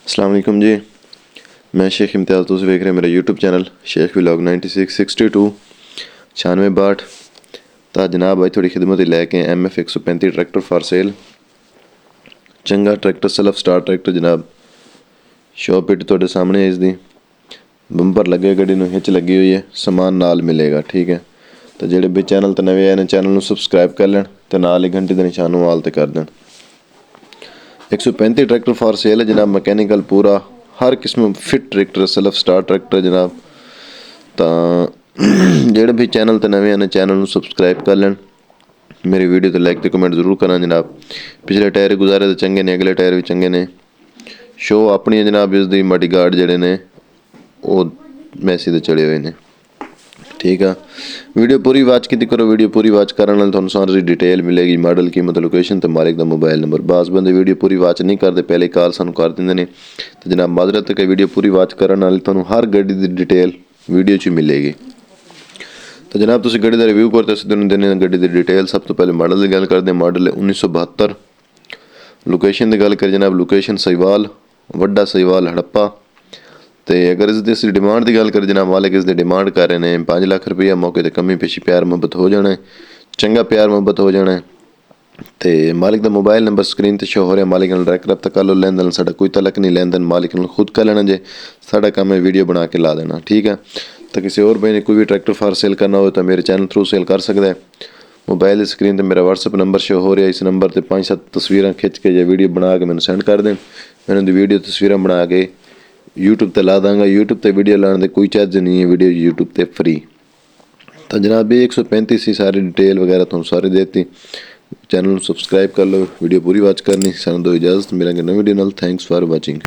अस्सलाम वालेकुम जी। मैं शेख इम्तियाज़, तुम देख रहे हैं मेरा यूट्यूब चैनल शेख व्लॉग 9662 9662। तो जनाब भाई थोड़ी खिदमत ही लैके MF 135 ट्रैक्टर फॉर सेल। चंगा ट्रैक्टर, सेल्फ स्टार्ट ट्रैक्टर जनाब। शॉप पिट थोड़े सामने है, इसकी बंपर लगे, गड्डी नूं हिच लगी हुई है, समान नाल मिलेगा। ठीक है, तो जेडे भी चैनल तो नवे आए ने चैनल नूं सबसक्राइब कर लैन ते नाल ही घंटे दे निशान नूं आल ते कर देन। 135 ट्रैक्टर फॉर सेल है जनाब, मैकेनिकल पूरा हर किस्म fit tractor, self start tractor जनाब। तो जेडे भी चैनल ते नवे आने चैनल नूं सबसक्राइब कर लैन, मेरी वीडियो तो लाइक ते कमेंट जरूर करना जनाब। पिछले टायर गुजारे तो चंगे ने, अगले टायर भी चंगे ने। शो अपनी है जनाब, इसकी मडी गार्ड जेडे ने वो मैसी ते चढ़े हुए ने। ठीक है, वीडियो पूरी वाच की करो। वीडियो पूरी वाच करने नाल तुहानूं सारी डिटेल मिलेगी, मॉडल, कीमत, लोकेशन ते मालिक दा मोबाइल नंबर। बास बंदे वीडियो पूरी वाच नहीं करते, पहले कॉल सानूं कर दिंदे ने। तो जनाब माजरत है कि वीडियो पूरी वाच करने नाल तुहानूं हर गड्डी दी डिटेल वीडियो च मिलेगी। तो जनाब तुसीं गड्डी दा रिव्यू करते तुहानूं दिन्ने गड्डी दी डिटेल। सब तो पहले मॉडल की गल करते हैं। मॉडल है 1972। लोकेशन की गल करें जनाब, लोकेशन सहीवाल, वड्डा सहीवाल हड़प्पा। तो अगर इसकी डिमांड की गल करें जनाब, मालिक इसकी डिमांड कर रहे हैं 5 लाख रुपया। मौके पर कमी पेशी प्यार मुहब्बत हो जाना है, चंगा प्यार मुहब्बत हो जाना है। तो मालिक का मोबाइल नंबर स्क्रीन पर शो हो रहा है, मालिक नाल डायरेक्ट रब्ता कर लो। लेन देन साडा कोई तलक नहीं, लेन देन मालिक नाल खुद कर लेना जे, साडा काम है वीडियो बना के ला देना। ठीक है, तो किसी और भाई ने कोई भी ट्रैक्टर फार सेल करना हो तो मेरे चैनल थ्रू सेल कर सकता है। मोबाइल की स्क्रीन पर मेरा व्हाट्सअप नंबर शो हो रहा है, इस नंबर पर 5-7 तस्वीरें खिंच के या वीडियो बना के मैंने सेंड कर दें। मैंने वीडियो तस्वीरें बना के यूट्यूब पर ला दूँगा। यूट्यूब पर वीडियो लाने कोई चार्ज नहीं है, वीडियो यूट्यूब पर फ्री। तो जनाब ये 135 ही सारी डिटेल वगैरह तुम सारी देती। चैनल सब्सक्राइब कर लो, वीडियो पूरी वाच करनी। सानूं दो इजाज़त, मिलेंगे नई वीडियो नाल। Thanks for watching.